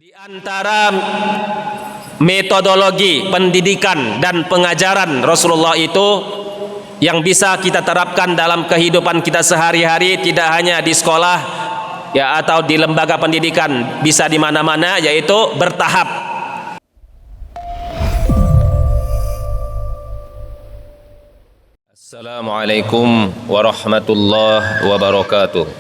Di antara metodologi pendidikan dan pengajaran Rasulullah itu yang bisa kita terapkan dalam kehidupan kita sehari-hari, tidak hanya di sekolah ya atau di lembaga pendidikan, bisa di mana-mana, yaitu bertahap. Assalamualaikum warahmatullahi wabarakatuh.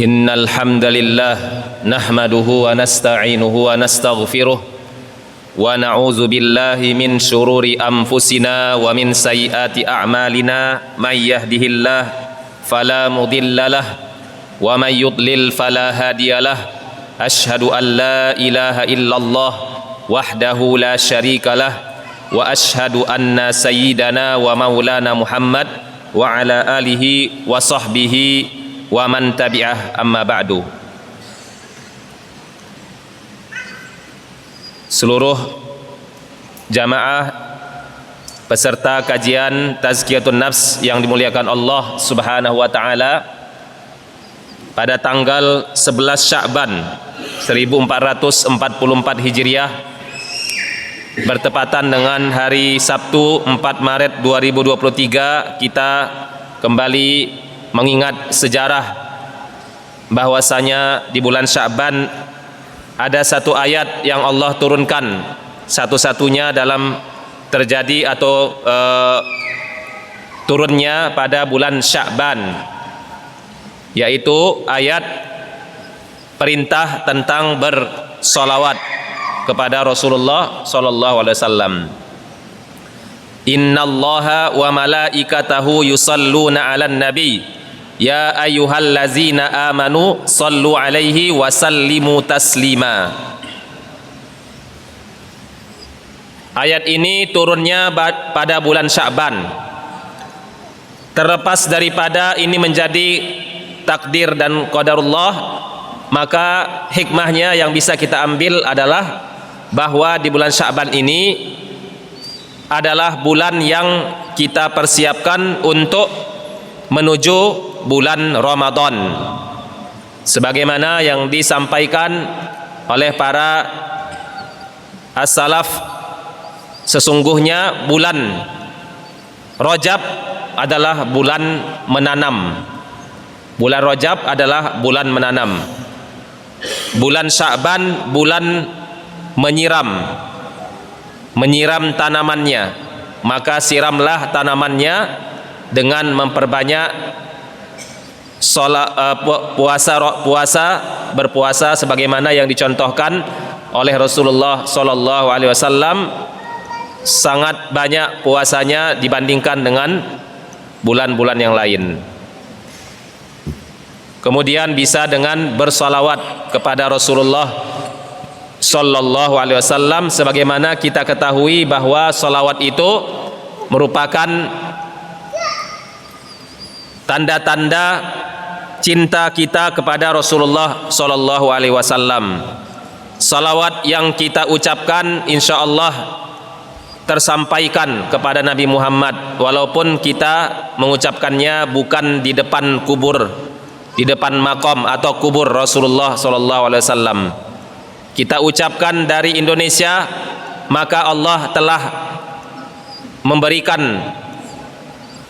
Innal hamdalillah nahmaduhu wa nasta'inuhu wa nastaghfiruh wa na'udzu billahi min syururi anfusina wa min sayyiati a'malina may yahdihillah fala mudhillalah wa may yudlil fala hadiyalah. Asyhadu an la ilaha illallah wahdahu la syarikalah wa asyhadu anna sayyidana wa maulana Muhammad wa ala alihi wa sahbihi wa man tabi'ah, amma ba'du. Seluruh jamaah peserta kajian Tazkiyatun Nafs yang dimuliakan Allah Subhanahu wa taala, pada tanggal 11 Sya'ban 1444 Hijriah bertepatan dengan hari Sabtu 4 Maret 2023, kita kembali mengingat sejarah bahwasanya di bulan Sya'ban ada satu ayat yang Allah turunkan, satu-satunya dalam terjadi atau turunnya pada bulan Sya'ban, yaitu ayat perintah tentang bersolawat kepada Rasulullah sallallahu alaihi wasallam. Innallaha wa malaikatahu yusalluna 'alan nabi ya ayyuhallazina amanu sallu alaihi wa sallimu taslima. Ayat ini turunnya pada bulan Sya'ban. Terlepas daripada ini menjadi takdir dan qadarullah, maka hikmahnya yang bisa kita ambil adalah bahwa di bulan Sya'ban ini adalah bulan yang kita persiapkan untuk menuju bulan Ramadan, sebagaimana yang disampaikan oleh para as-salaf. Sesungguhnya bulan Rajab adalah bulan menanam. Bulan Rajab adalah bulan menanam. Bulan Sya'ban bulan menyiram tanamannya. Maka siramlah tanamannya dengan memperbanyak berpuasa sebagaimana yang dicontohkan oleh Rasulullah sallallahu alaihi wasallam. Sangat banyak puasanya dibandingkan dengan bulan-bulan yang lain. Kemudian bisa dengan bersalawat kepada Rasulullah sallallahu alaihi wasallam, sebagaimana kita ketahui bahwa salawat itu merupakan tanda-tanda cinta kita kepada Rasulullah sallallahu alaihi wasallam. Salawat yang kita ucapkan insyaallah tersampaikan kepada Nabi Muhammad, walaupun kita mengucapkannya bukan di depan kubur, di depan makom atau kubur Rasulullah sallallahu alaihi wasallam. Kita ucapkan dari Indonesia, maka Allah telah memberikan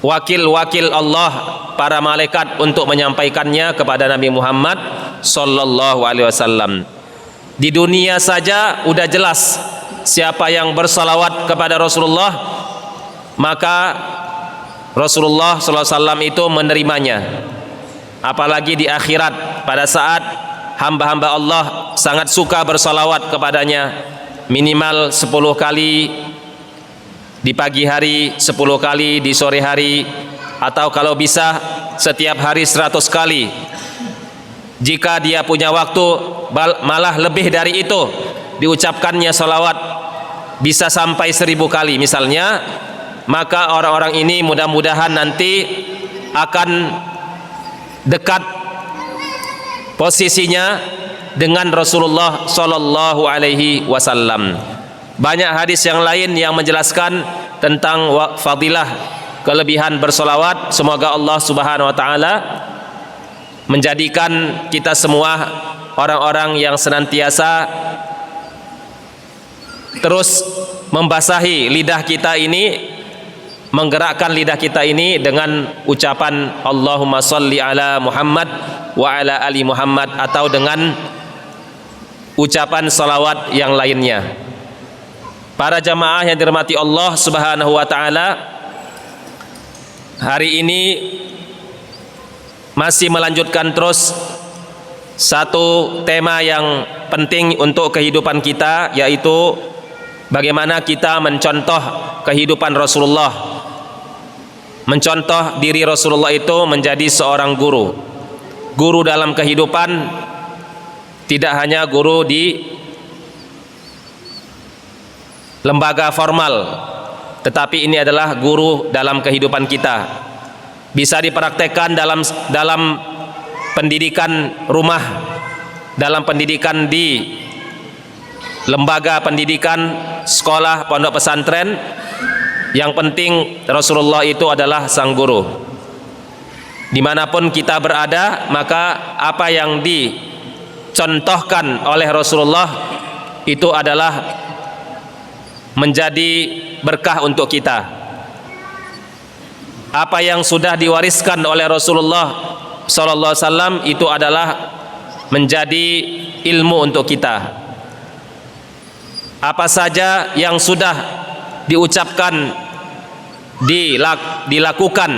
wakil-wakil Allah, para malaikat, untuk menyampaikannya kepada Nabi Muhammad sallallahu alaihi wasallam. Di dunia saja udah jelas siapa yang bersalawat kepada Rasulullah, maka Rasulullah sallallahu alaihi wasallam itu menerimanya. Apalagi di akhirat, pada saat hamba-hamba Allah sangat suka bersalawat kepadanya, minimal 10 kali di pagi hari, 10 kali di sore hari, atau kalau bisa setiap hari 100 kali. Jika dia punya waktu malah lebih dari itu diucapkannya salawat, bisa sampai 1000 kali misalnya, maka orang-orang ini mudah-mudahan nanti akan dekat posisinya dengan Rasulullah sallallahu alaihi wasallam. Banyak hadis yang lain yang menjelaskan tentang fadilah, kelebihan bersolawat. Semoga Allah subhanahu wa ta'ala menjadikan kita semua orang-orang yang senantiasa terus membasahi lidah kita ini, menggerakkan lidah kita ini dengan ucapan Allahumma sholli ala Muhammad wa ala ali Muhammad, atau dengan ucapan salawat yang lainnya. Para jamaah yang dirahmati Allah Subhanahu wa taala, hari ini masih melanjutkan terus satu tema yang penting untuk kehidupan kita, yaitu bagaimana kita mencontoh kehidupan Rasulullah, mencontoh diri Rasulullah itu menjadi seorang guru. Guru dalam kehidupan, tidak hanya guru di lembaga formal, tetapi ini adalah guru dalam kehidupan kita. Bisa dipraktekkan dalam pendidikan rumah, dalam pendidikan di lembaga pendidikan, sekolah, pondok pesantren. Yang penting Rasulullah itu adalah sang guru. Dimanapun kita berada, maka apa yang dicontohkan oleh Rasulullah itu adalah menjadi berkah untuk kita. Apa yang sudah diwariskan oleh Rasulullah sallallahu alaihi wasallam itu adalah menjadi ilmu untuk kita. Apa saja yang sudah diucapkan, dilakukan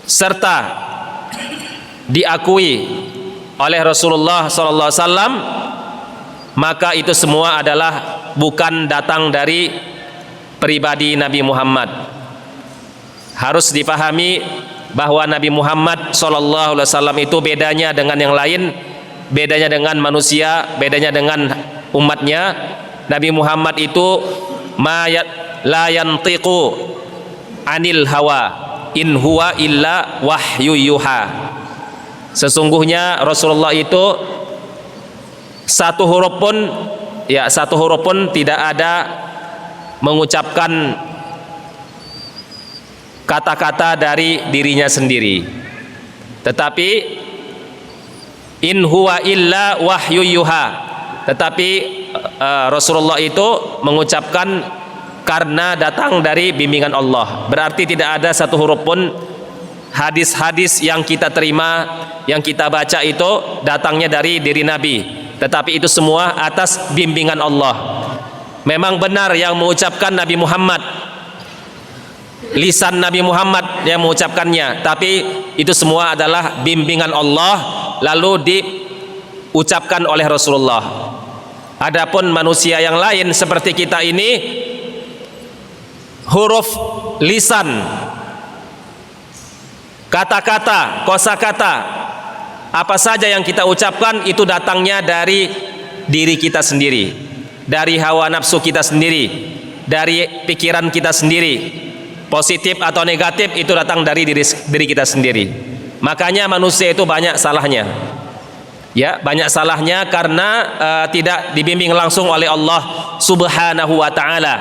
serta diakui oleh Rasulullah sallallahu alaihi wasallam, maka itu semua adalah bukan datang dari pribadi Nabi Muhammad. Harus dipahami bahwa Nabi Muhammad sallallahu alaihi wasallam itu bedanya dengan yang lain, bedanya dengan manusia, bedanya dengan umatnya. Nabi Muhammad itu la yantiqu anil hawa in huwa illa wahyu yuha. Sesungguhnya Rasulullah itu satu huruf pun tidak ada mengucapkan kata-kata dari dirinya sendiri, tetapi in huwa illa wahyu yuha, tetapi Rasulullah itu mengucapkan karena datang dari bimbingan Allah. Berarti tidak ada satu huruf pun hadis-hadis yang kita terima, yang kita baca itu datangnya dari diri Nabi, tetapi itu semua atas bimbingan Allah. Memang benar yang mengucapkan Nabi Muhammad, lisan Nabi Muhammad yang mengucapkannya, tapi itu semua adalah bimbingan Allah lalu diucapkan oleh Rasulullah. Adapun manusia yang lain seperti kita ini, huruf lisan, kata-kata, kosakata, apa saja yang kita ucapkan itu datangnya dari diri kita sendiri, dari hawa nafsu kita sendiri, dari pikiran kita sendiri. Positif atau negatif itu datang dari diri kita sendiri. Makanya manusia itu banyak salahnya. Ya, banyak salahnya karena tidak dibimbing langsung oleh Allah Subhanahu wa taala.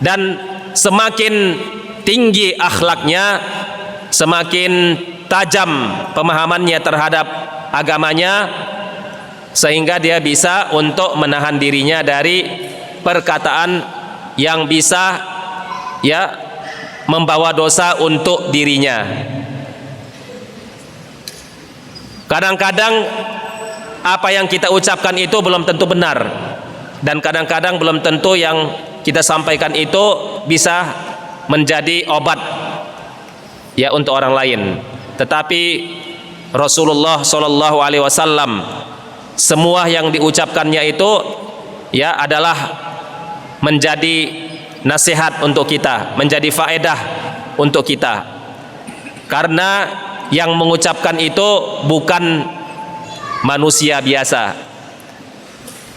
Dan semakin tinggi akhlaknya, semakin tajam pemahamannya terhadap agamanya, sehingga dia bisa untuk menahan dirinya dari perkataan yang bisa membawa dosa untuk dirinya. Kadang-kadang apa yang kita ucapkan itu belum tentu benar, dan kadang-kadang belum tentu yang kita sampaikan itu bisa menjadi obat untuk orang lain. Tetapi Rasulullah sallallahu alaihi wasallam, semua yang diucapkannya itu adalah menjadi nasihat untuk kita, menjadi faedah untuk kita. Karena yang mengucapkan itu bukan manusia biasa.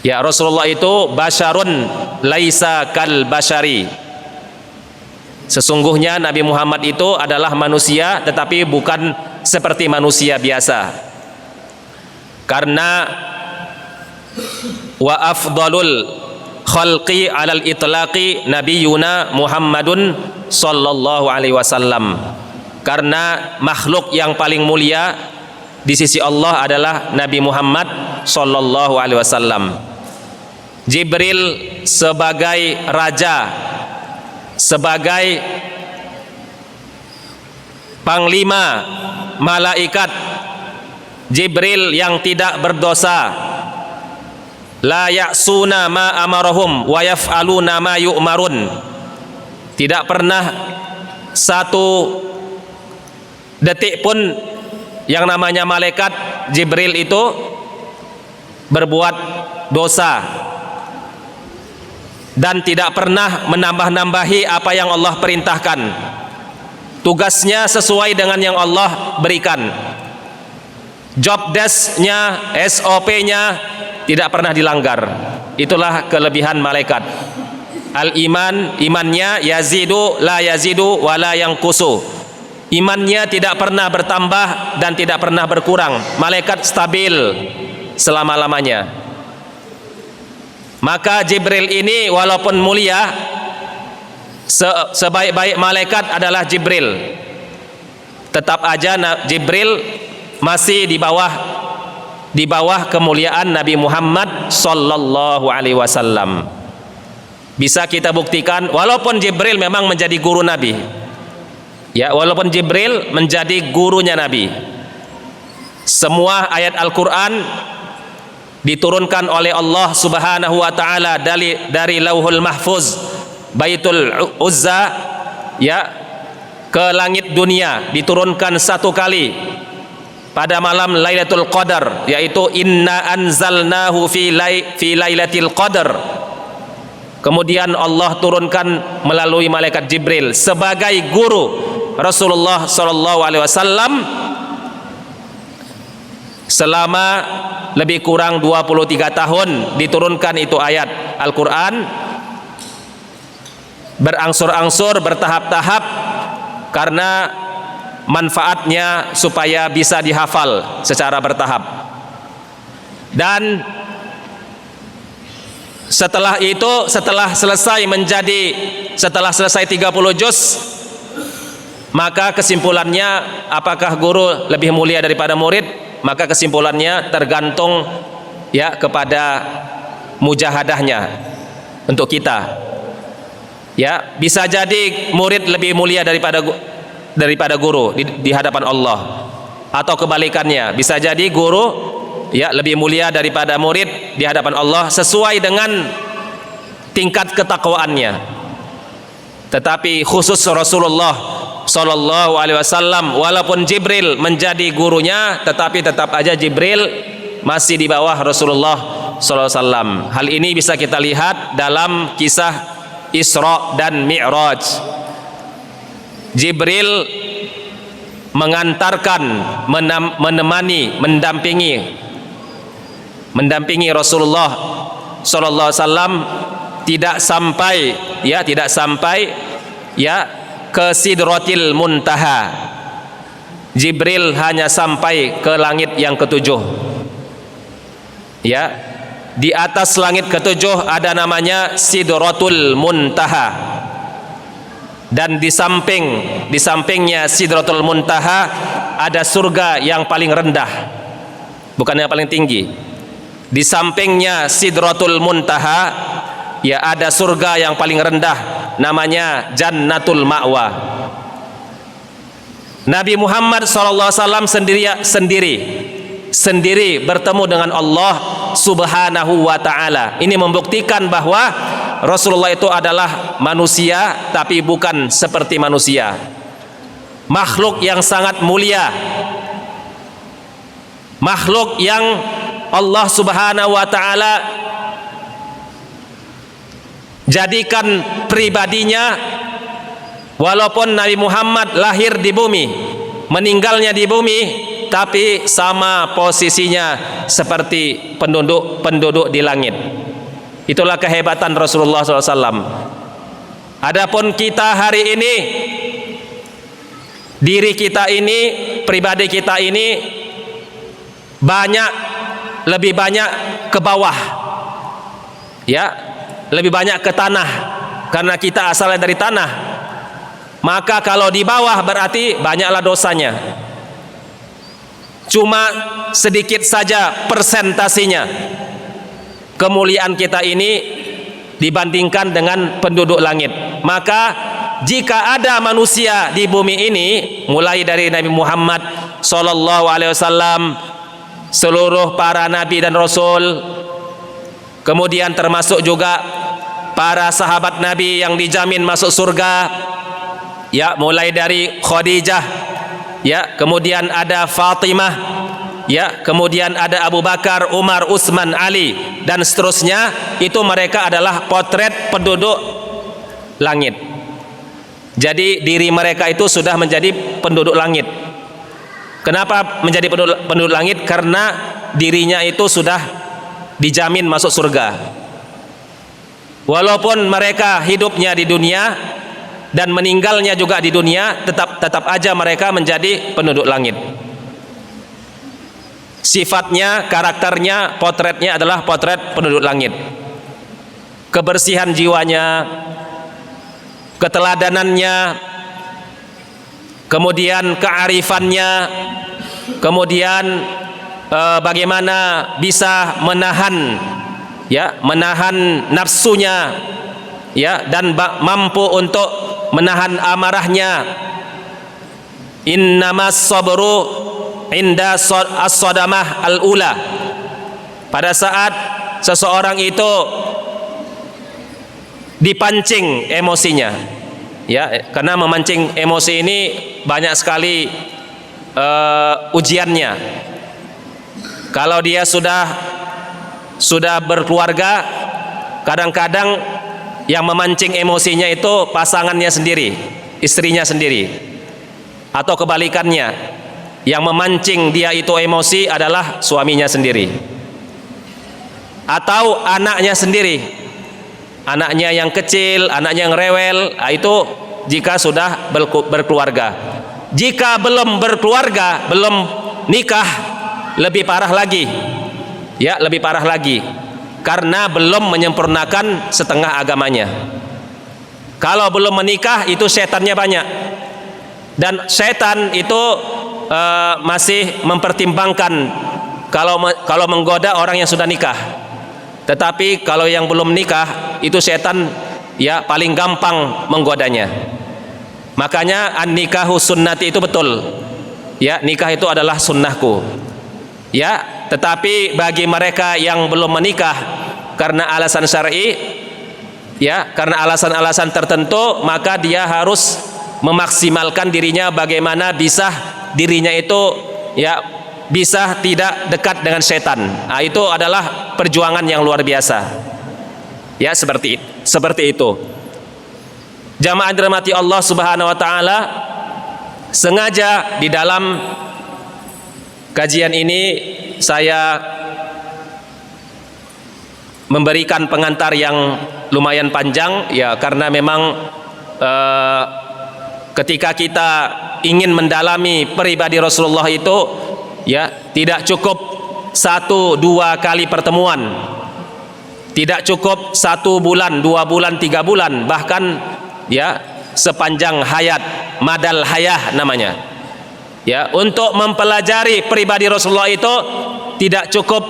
Ya, Rasulullah itu basyarun laisa kal basyari. Sesungguhnya Nabi Muhammad itu adalah manusia, tetapi bukan seperti manusia biasa. Karena wa afdalul khalqi alal itlaqi nabiyuna Muhammadun sallallahu alaihi wasallam. karena makhluk yang paling mulia di sisi Allah adalah Nabi Muhammad sallallahu alaihi wasallam. Jibril sebagai raja, sebagai panglima malaikat, Jibril yang tidak berdosa, la ya'suna ma amarahum wa yaf'aluna ma yu'marun, tidak pernah satu detik pun yang namanya malaikat Jibril itu berbuat dosa dan tidak pernah menambah-nambahi apa yang Allah perintahkan. Tugasnya sesuai dengan yang Allah berikan. Job desk-nya, SOP-nya tidak pernah dilanggar. Itulah kelebihan malaikat. Al-iman, imannya yazidu la yazidu wala yanqusu. Imannya tidak pernah bertambah dan tidak pernah berkurang. Malaikat stabil selama-lamanya. Maka Jibril ini walaupun mulia, sebaik-baik malaikat adalah Jibril, tetap aja Jibril masih di bawah kemuliaan Nabi Muhammad sallallahu alaihi wasallam. Bisa kita buktikan walaupun Jibril memang menjadi guru Nabi. Ya, walaupun Jibril menjadi gurunya Nabi. Semua ayat Al-Qur'an diturunkan oleh Allah Subhanahu wa taala dari Lauhul Mahfuz, Baitul Uzza, ya, ke langit dunia diturunkan satu kali pada malam Lailatul Qadar, yaitu inna anzalnahu fi lailatul qadar. Kemudian Allah turunkan melalui malaikat Jibril sebagai guru Rasulullah sallallahu alaihi wasallam selama lebih kurang 23 tahun diturunkan itu ayat Al-Qur'an, berangsur-angsur, bertahap-tahap, karena manfaatnya supaya bisa dihafal secara bertahap. Dan setelah itu, setelah selesai 30 juz, maka kesimpulannya apakah guru lebih mulia daripada murid? Maka kesimpulannya tergantung ya kepada mujahadahnya untuk kita. Ya, bisa jadi murid lebih mulia daripada guru di hadapan Allah, atau kebalikannya, bisa jadi guru ya lebih mulia daripada murid di hadapan Allah sesuai dengan tingkat ketakwaannya. Tetapi khusus Rasulullah sallallahu alaihi wasallam, walaupun Jibril menjadi gurunya, tetapi tetap aja Jibril masih di bawah Rasulullah sallallahu alaihi wasallam. Hal ini bisa kita lihat dalam kisah Isra dan Mi'raj. Jibril mengantarkan, menemani, mendampingi Rasulullah sallallahu alaihi wasallam tidak sampai ke Sidratil Muntaha. Jibril hanya sampai ke langit yang ketujuh. Ya, di atas langit ketujuh ada namanya Sidratul Muntaha. Dan di sampingnya Sidratul Muntaha ada surga yang paling rendah, bukan yang paling tinggi. Di sampingnya Sidratul Muntaha ya ada surga yang paling rendah, namanya Jannatul Ma'wa. Nabi Muhammad SAW sendiri bertemu dengan Allah Subhanahu wa ta'ala. Ini membuktikan bahwa Rasulullah itu adalah manusia, tapi bukan seperti manusia, makhluk yang sangat mulia, makhluk yang Allah Subhanahu wa ta'ala jadikan pribadinya. Walaupun Nabi Muhammad lahir di bumi, meninggalnya di bumi, tapi sama posisinya seperti penduduk di langit. Itulah kehebatan Rasulullah SAW. Adapun kita hari ini, diri kita ini, pribadi kita ini lebih banyak ke bawah, ya, lebih banyak ke tanah, karena kita asalnya dari tanah. maka kalau di bawah berarti banyaklah dosanya. Cuma sedikit saja persentasinya kemuliaan kita ini dibandingkan dengan penduduk langit. Maka jika ada manusia di bumi ini, mulai dari Nabi Muhammad sallallahu alaihi wasallam, seluruh para nabi dan rasul, kemudian termasuk juga para sahabat Nabi yang dijamin masuk surga, ya, mulai dari Khadijah, ya, kemudian ada Fatimah, ya, kemudian ada Abu Bakar, Umar, Utsman, Ali, dan seterusnya. Itu mereka adalah potret penduduk langit. Jadi diri mereka itu sudah menjadi penduduk langit. Kenapa menjadi penduduk langit? Karena dirinya itu sudah dijamin masuk surga. Walaupun mereka hidupnya di dunia dan meninggalnya juga di dunia, tetap aja mereka menjadi penduduk langit. Sifatnya, karakternya, potretnya adalah potret penduduk langit. Kebersihan jiwanya, keteladanannya, kemudian kearifannya, kemudian bagaimana bisa menahan, ya, menahan nafsunya, ya, dan mampu untuk menahan amarahnya. Innamas sabru inda as-sadamah al-ula. Pada saat seseorang itu dipancing emosinya, ya, karena memancing emosi ini banyak sekali ujiannya. Kalau dia sudah berkeluarga, kadang-kadang yang memancing emosinya itu pasangannya sendiri, istrinya sendiri, atau kebalikannya, yang memancing dia itu emosi adalah suaminya sendiri, atau anaknya sendiri. Anaknya yang kecil, anaknya yang rewel, itu jika sudah berkeluarga. Jika belum berkeluarga, belum nikah, lebih parah lagi, ya, lebih parah lagi, karena belum menyempurnakan setengah agamanya. Kalau belum menikah, itu setannya banyak, dan setan itu masih mempertimbangkan kalau menggoda orang yang sudah nikah. Tetapi kalau yang belum nikah, itu setan, ya, paling gampang menggodanya. Makanya an-nikahu sunnati itu betul, ya, nikah itu adalah sunnahku, ya. Tetapi bagi mereka yang belum menikah karena alasan syar'i, ya, karena alasan-alasan tertentu, maka dia harus memaksimalkan dirinya bagaimana bisa dirinya itu, ya, bisa tidak dekat dengan setan. Nah, itu adalah perjuangan yang luar biasa, ya, seperti itu. Jamaah dirahmati Allah Subhanahu wa taala, sengaja di dalam kajian ini saya memberikan pengantar yang lumayan panjang, ya, karena memang ketika kita ingin mendalami pribadi Rasulullah itu, ya, tidak cukup 1-2 kali pertemuan, tidak cukup 1 bulan, 2 bulan, 3 bulan, bahkan, ya, sepanjang hayat, madal hayah namanya, ya, untuk mempelajari pribadi Rasulullah itu tidak cukup,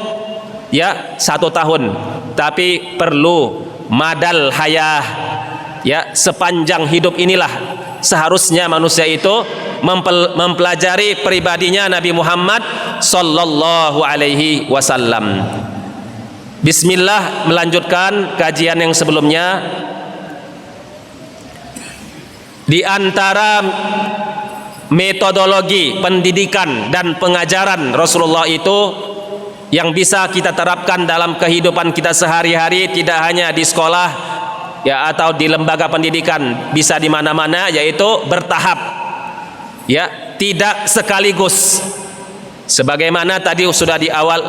ya, 1 tahun, tapi perlu madal hayah, ya, sepanjang hidup inilah seharusnya manusia itu mempelajari pribadinya Nabi Muhammad sallallahu alaihi wasallam. Bismillah, melanjutkan kajian yang sebelumnya. Di antara metodologi pendidikan dan pengajaran Rasulullah itu yang bisa kita terapkan dalam kehidupan kita sehari-hari, tidak hanya di sekolah, ya, atau di lembaga pendidikan, bisa di mana-mana, yaitu bertahap, ya, tidak sekaligus. Sebagaimana tadi sudah di awal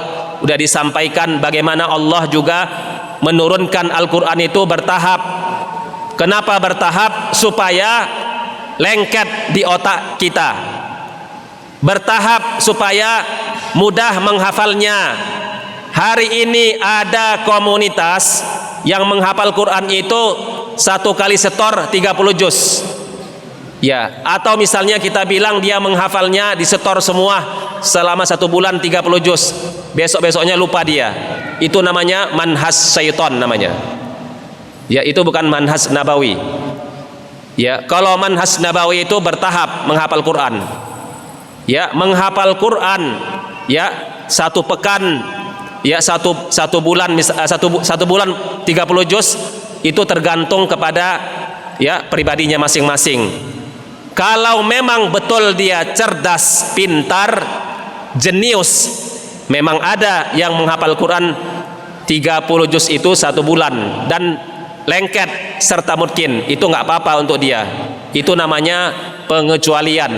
sudah disampaikan, bagaimana Allah juga menurunkan Al-Quran itu bertahap. Kenapa bertahap? Supaya lengket di otak kita, bertahap supaya mudah menghafalnya. Hari ini ada komunitas yang menghafal Quran itu 1 kali setor 30 juz. Ya, atau misalnya kita bilang dia menghafalnya disetor semua selama 1 bulan 30 juz. Besok-besoknya lupa dia. Itu namanya manhaj syaitan namanya. Ya, itu bukan manhaj nabawi. Ya, kalau manhaj nabawi itu bertahap menghafal Quran. Ya, menghafal Quran ya 1 pekan ya satu bulan 1 bulan 30 juz itu tergantung kepada ya pribadinya masing-masing. Kalau memang betul dia cerdas, pintar, jenius, memang ada yang menghafal Quran 30 juz itu 1 bulan dan lengket serta mungkin, itu nggak apa-apa untuk dia. Itu namanya pengecualian.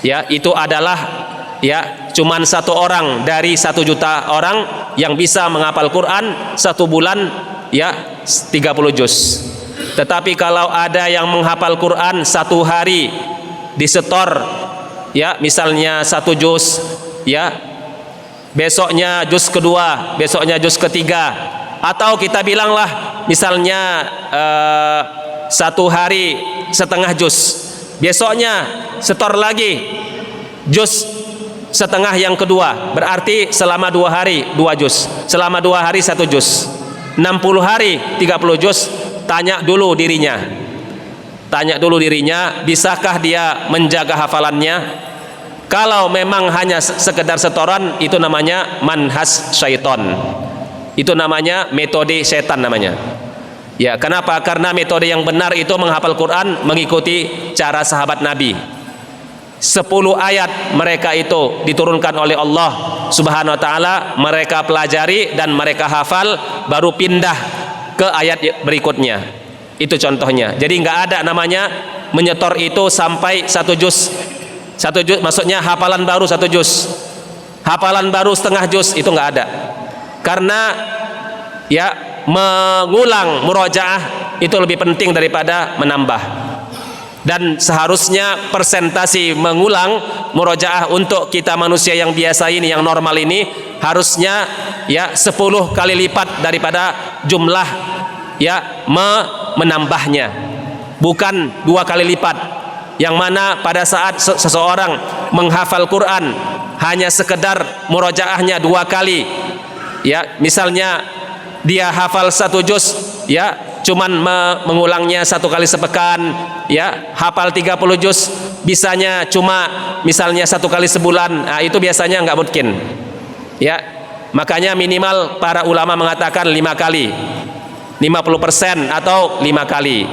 Ya, itu adalah ya cuman 1 orang dari 1 juta orang yang bisa menghafal Quran 1 bulan ya 30 juz. Tetapi kalau ada yang menghafal Quran 1 hari disetor ya misalnya 1 juz ya, besoknya juz kedua, besoknya juz ketiga, atau kita bilanglah misalnya 1 hari setengah juz, besoknya setor lagi juz setengah yang kedua, berarti selama 2 hari 2 juz, selama 2 hari 1 juz, 60 hari 30 juz. Tanya dulu dirinya, bisakah dia menjaga hafalannya? Kalau memang hanya sekedar setoran, itu namanya manhaj syaitan, itu namanya metode setan namanya. Ya, kenapa? Karena metode yang benar itu menghafal Quran mengikuti cara sahabat Nabi. 10 ayat mereka itu diturunkan oleh Allah Subhanahu wa taala, mereka pelajari dan mereka hafal, baru pindah ke ayat berikutnya. Itu contohnya. Jadi nggak ada namanya menyetor itu sampai 1 juz. 1 juz maksudnya hafalan baru 1 juz, hafalan baru setengah juz, itu nggak ada. Karena ya mengulang murojaah itu lebih penting daripada menambah. Dan seharusnya persentasi mengulang murojaah untuk kita manusia yang biasa ini, yang normal ini, harusnya ya 10 kali lipat daripada jumlah ya menambahnya, bukan 2 kali lipat. Yang mana pada saat seseorang menghafal Quran hanya sekedar murojaahnya 2 kali ya, misalnya dia hafal 1 juz ya cuman mengulangnya 1 kali sepekan ya, hafal 30 juz bisanya cuma misalnya 1 kali sebulan, nah, itu biasanya nggak mungkin ya. Makanya minimal para ulama mengatakan 5 kali, 50% atau 5 kali.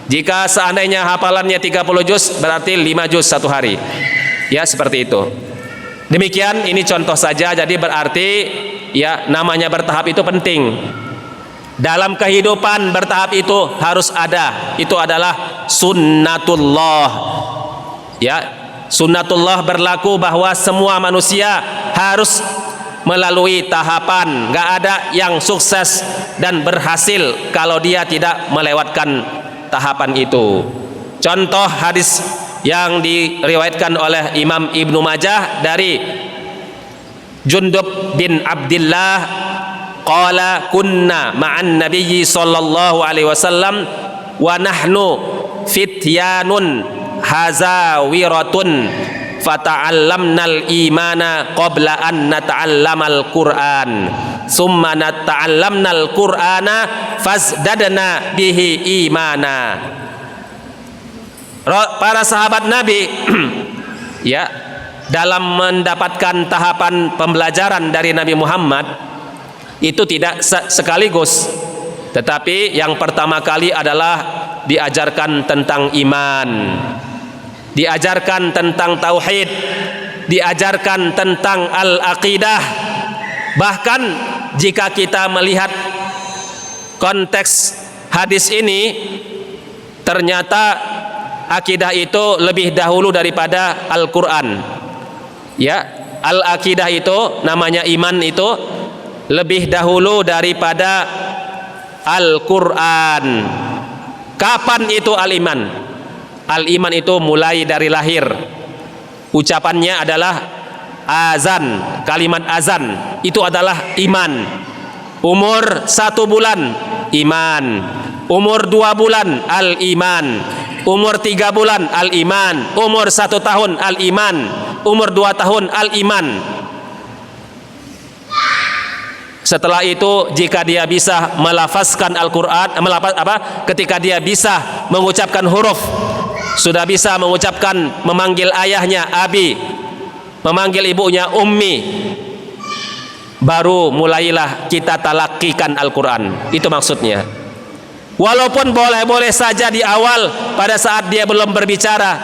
Jika seandainya hafalannya 30 juz berarti 5 juz 1 hari ya, seperti itu. Demikian, ini contoh saja. Jadi berarti ya namanya bertahap itu penting. Dalam kehidupan bertahap itu harus ada. Itu adalah sunnatullah. Ya, sunnatullah berlaku bahwa semua manusia harus melalui tahapan. Gak ada yang sukses dan berhasil kalau dia tidak melewatkan tahapan itu. Contoh hadis yang diriwayatkan oleh Imam Ibnu Majah dari Jundub bin Abdillah qala kunna ma'an nabiyyi sallallahu alaihi wasallam wa nahnu fityanun hazawiratun fata'allamnal imana qabla an nata'allamal Qur'an summa nata'allamnal Qur'ana fazdadna bihi imana. Para sahabat Nabi ya dalam mendapatkan tahapan pembelajaran dari Nabi Muhammad itu tidak sekaligus, tetapi yang pertama kali adalah diajarkan tentang iman, diajarkan tentang tauhid, diajarkan tentang al-aqidah. Bahkan jika kita melihat konteks hadis ini, ternyata akidah itu lebih dahulu daripada Al-Quran ya. Al-aqidah itu namanya iman itu lebih dahulu daripada Al-Quran. Kapan itu al-iman? Al-iman itu mulai dari lahir. Ucapannya adalah azan, kalimat azan itu adalah iman. Umur 1 bulan iman, umur 2 bulan al-iman, Umur 3 bulan al-iman, umur 1 tahun al-iman, umur 2 tahun al-iman. Setelah itu jika dia bisa melafazkan Al-Quran, ketika dia bisa mengucapkan huruf, sudah bisa mengucapkan, memanggil ayahnya abi, memanggil ibunya ummi, baru mulailah kita talakkikan Al-Quran. Itu maksudnya. Walaupun boleh-boleh saja di awal pada saat dia belum berbicara,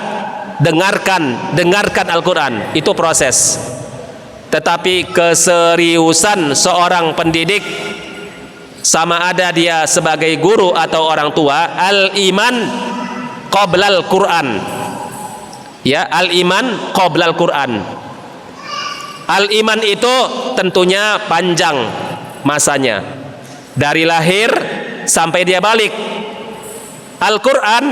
dengarkan Al-Quran. Itu proses. Tetapi keseriusan seorang pendidik, sama ada dia sebagai guru atau orang tua, al-iman qoblal Quran. Ya, al-iman qoblal Quran. Al-iman itu tentunya panjang masanya, dari lahir sampai dia balik. Al-Quran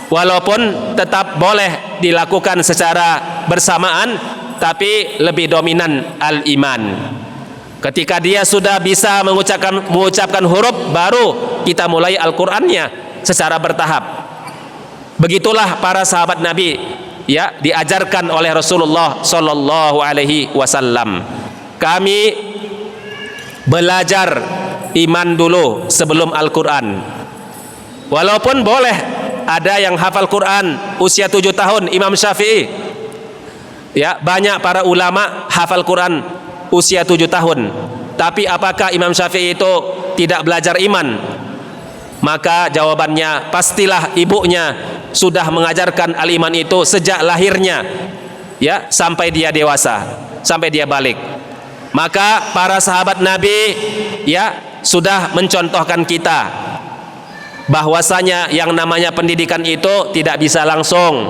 walaupun tetap boleh dilakukan secara bersamaan, tapi lebih dominan al-iman. Ketika dia sudah bisa mengucapkan huruf, baru kita mulai Al-Qur'annya secara bertahap. Begitulah para sahabat Nabi, ya, diajarkan oleh Rasulullah sallallahu alaihi wasallam. Kami belajar iman dulu sebelum Al-Qur'an. Walaupun boleh ada yang hafal Quran usia 7 tahun, Imam Syafi'i. Ya, banyak para ulama hafal Quran usia 7 tahun. Tapi apakah Imam Syafi'i itu tidak belajar iman? Maka jawabannya, pastilah ibunya sudah mengajarkan al-iman itu sejak lahirnya, ya, sampai dia dewasa, sampai dia balik. Maka para sahabat Nabi, ya, sudah mencontohkan kita bahwasanya yang namanya pendidikan itu tidak bisa langsung.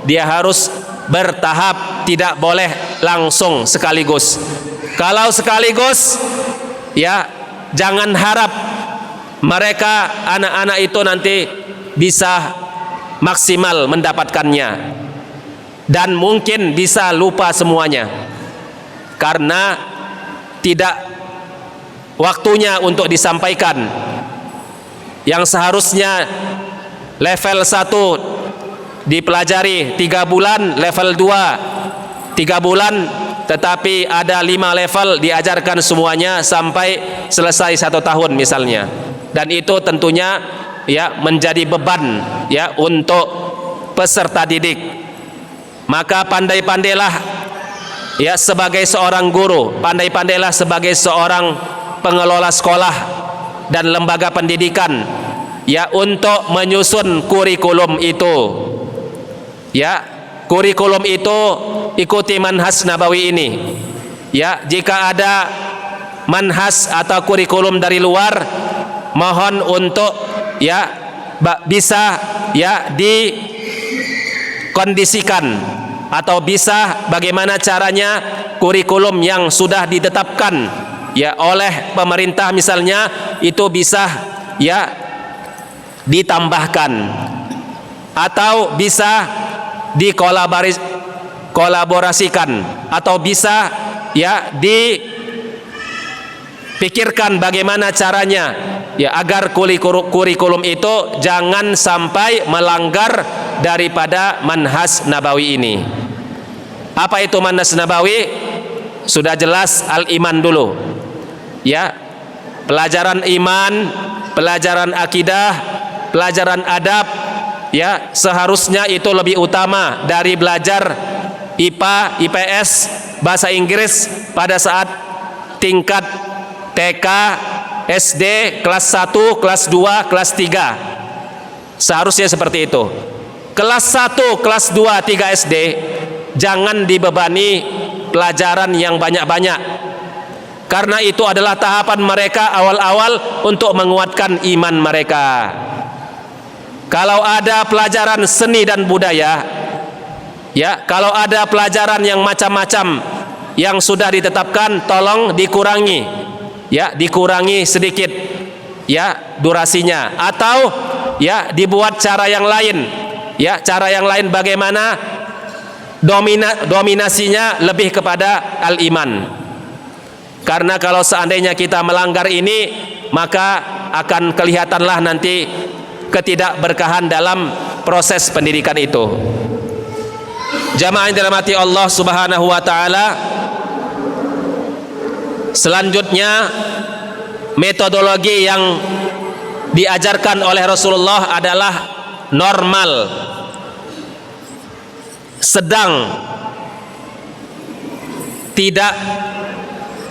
Dia harus bertahap, tidak boleh langsung sekaligus. Kalau sekaligus, ya, jangan harap mereka, anak-anak itu nanti bisa maksimal mendapatkannya, dan mungkin bisa lupa semuanya karena tidak waktunya untuk disampaikan. Yang seharusnya level 1 dipelajari 3 bulan, level 2 3 bulan, tetapi ada 5 level diajarkan semuanya sampai selesai 1 tahun misalnya. Dan itu tentunya, ya, menjadi beban, ya, untuk peserta didik. Maka pandai-pandailah, ya, sebagai seorang guru, pandai-pandailah sebagai seorang pengelola sekolah dan lembaga pendidikan, ya, untuk menyusun kurikulum itu. Ya, kurikulum itu ikuti manhaj Nabawi ini. Ya, jika ada manhaj atau kurikulum dari luar, mohon untuk, ya, bisa, ya, dikondisikan, atau bisa bagaimana caranya kurikulum yang sudah ditetapkan, ya, oleh pemerintah misalnya, itu bisa, ya, ditambahkan, atau bisa dikolaborasikan, atau bisa, ya, dipikirkan bagaimana caranya, ya, agar kurikulum itu jangan sampai melanggar daripada manhaj Nabawi ini. Apa itu manhaj Nabawi? Sudah jelas al-iman dulu, ya, pelajaran iman, pelajaran akidah, pelajaran adab, ya, seharusnya itu lebih utama dari belajar IPA, IPS, bahasa Inggris pada saat tingkat TK, SD, kelas 1, kelas 2, kelas 3. Seharusnya seperti itu. Kelas 1, kelas 2, 3 SD jangan dibebani pelajaran yang banyak-banyak, karena itu adalah tahapan mereka awal-awal untuk menguatkan iman mereka. Kalau ada pelajaran seni dan budaya, ya, kalau ada pelajaran yang macam-macam yang sudah ditetapkan, tolong dikurangi, ya, dikurangi sedikit, ya, durasinya, atau, ya, dibuat cara yang lain, ya, cara yang lain bagaimana dominasinya lebih kepada al-iman. Karena kalau seandainya kita melanggar ini, maka akan kelihatanlah nanti ketidakberkahan dalam proses pendidikan itu. Jamaah yang dirahmati Allah Subhanahu wa taala, selanjutnya metodologi yang diajarkan oleh Rasulullah adalah normal, sedang, tidak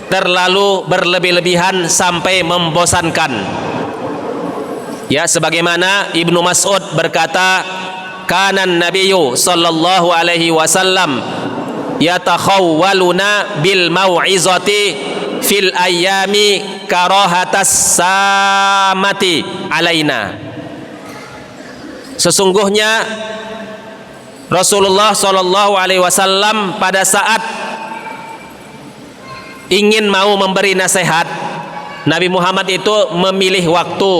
terlalu berlebih-lebihan sampai membosankan. Ya, sebagaimana Ibnu Mas'ud berkata, kanan Nabiyyu sallallahu alaihi wasallam yatakhawwaluna bil mau'izati fil ayyami karahatas samati alaina. Sesungguhnya Rasulullah sallallahu alaihi wasallam pada saat ingin mau memberi nasihat, Nabi Muhammad itu memilih waktu.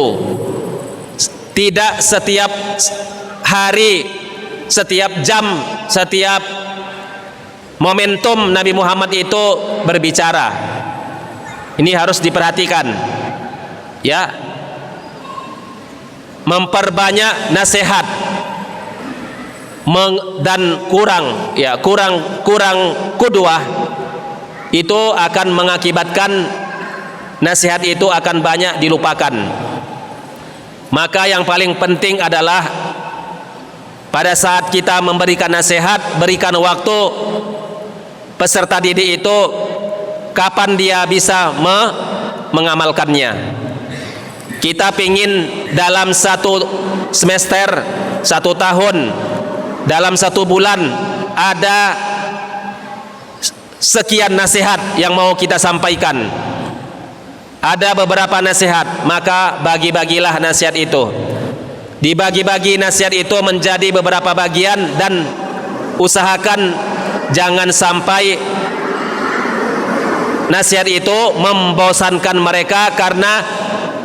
Tidak setiap hari, setiap jam, setiap momentum Nabi Muhammad itu berbicara. Ini harus diperhatikan, ya. Memperbanyak nasihat dan kurang qudwah itu akan mengakibatkan nasihat itu akan banyak dilupakan. Maka yang paling penting adalah pada saat kita memberikan nasihat, berikan waktu peserta didik itu kapan dia bisa mengamalkannya. Kita ingin dalam satu semester, satu tahun, dalam satu bulan ada sekian nasihat yang mau kita sampaikan. Ada beberapa nasihat, maka bagi-bagilah nasihat itu. Dibagi-bagi nasihat itu menjadi beberapa bagian dan usahakan jangan sampai nasihat itu membosankan mereka, karena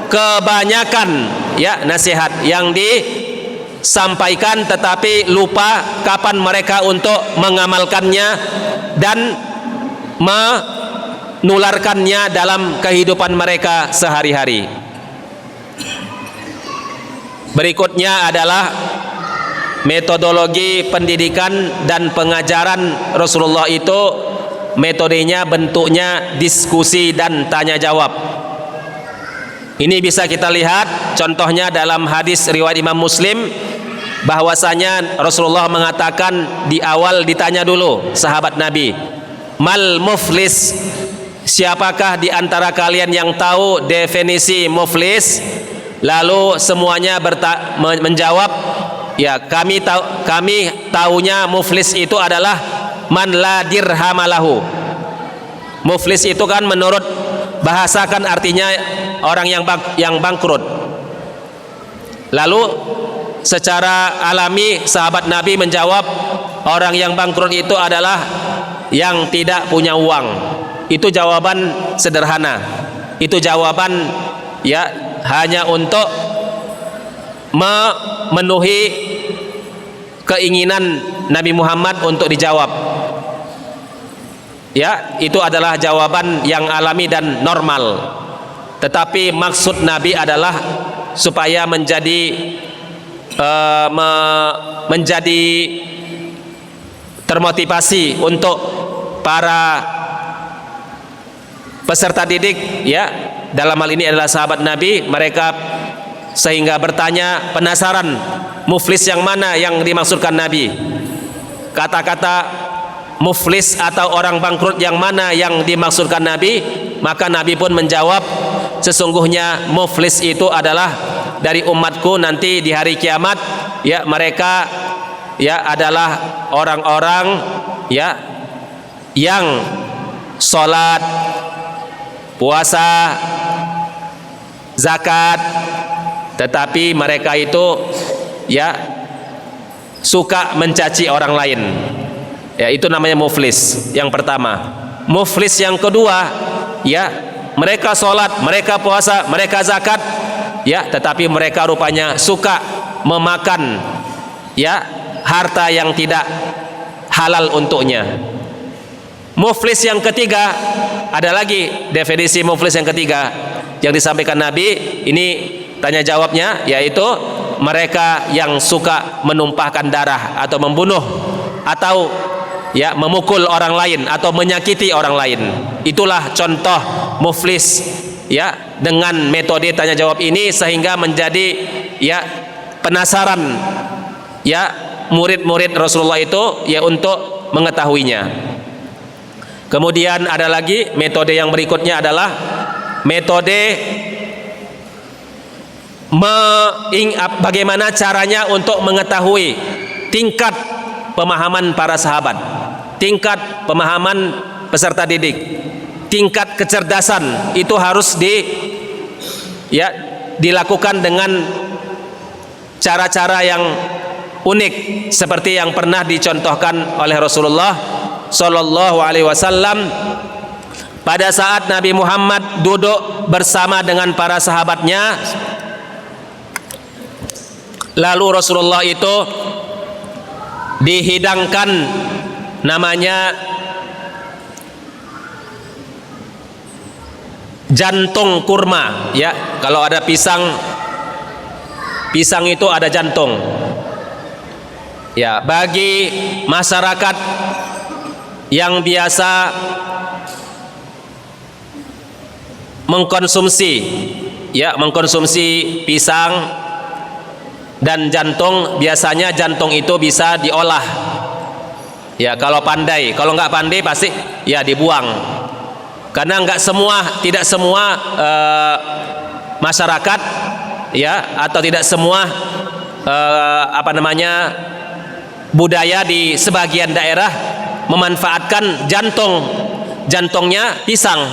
kebanyakan ya nasihat yang disampaikan tetapi lupa kapan mereka untuk mengamalkannya dan menularkannya dalam kehidupan mereka sehari-hari. Berikutnya adalah metodologi pendidikan dan pengajaran Rasulullah itu, metodenya bentuknya diskusi dan tanya jawab. Ini bisa kita lihat contohnya dalam hadis riwayat Imam Muslim, bahwasanya Rasulullah mengatakan di awal ditanya dulu sahabat Nabi, mal muflis, siapakah di antara kalian yang tahu definisi muflis? Lalu semuanya menjawab, ya kami tahunya muflis itu adalah man la dirhamalahu. Muflis itu kan menurut bahasa kan artinya orang yang bangkrut. Lalu secara alami sahabat Nabi menjawab, orang yang bangkrut itu adalah yang tidak punya uang. Itu jawaban sederhana. Itu jawaban ya hanya untuk memenuhi keinginan Nabi Muhammad untuk dijawab. Ya, itu adalah jawaban yang alami dan normal. Tetapi maksud Nabi adalah supaya menjadi termotivasi untuk para peserta didik, ya. Dalam hal ini adalah sahabat Nabi, mereka sehingga bertanya, penasaran muflis yang mana yang dimaksudkan Nabi. Kata-kata muflis atau orang bangkrut yang mana yang dimaksudkan Nabi. Maka Nabi pun menjawab, sesungguhnya muflis itu adalah dari umatku nanti di hari kiamat, ya mereka ya adalah orang-orang ya yang sholat, puasa, zakat, tetapi mereka itu ya suka mencaci orang lain. Ya, itu namanya muflis yang pertama. Muflis yang kedua, ya mereka sholat, mereka puasa, mereka zakat, ya tetapi mereka rupanya suka memakan ya harta yang tidak halal untuknya. Muflis yang ketiga, ada lagi definisi muflis yang ketiga yang disampaikan Nabi, ini tanya jawabnya, yaitu mereka yang suka menumpahkan darah atau membunuh atau ya memukul orang lain atau menyakiti orang lain. Itulah contoh muflis ya dengan metode tanya jawab ini, sehingga menjadi ya penasaran ya murid-murid Rasulullah itu ya untuk mengetahuinya. Kemudian ada lagi metode yang berikutnya adalah metode bagaimana caranya untuk mengetahui tingkat pemahaman para sahabat, tingkat pemahaman peserta didik, tingkat kecerdasan. Itu harus dilakukan dengan cara-cara yang unik seperti yang pernah dicontohkan oleh Rasulullah Shallallahu Alaihi Wasallam pada saat Nabi Muhammad duduk bersama dengan para sahabatnya. Lalu Rasulullah itu dihidangkan namanya jantung kurma ya. Kalau ada pisang itu ada jantung ya. Bagi masyarakat yang biasa mengkonsumsi pisang dan jantung, biasanya jantung itu bisa diolah ya kalau pandai. Kalau nggak pandai pasti ya dibuang, karena tidak semua masyarakat ya, atau tidak semua budaya di sebagian daerah memanfaatkan jantungnya pisang.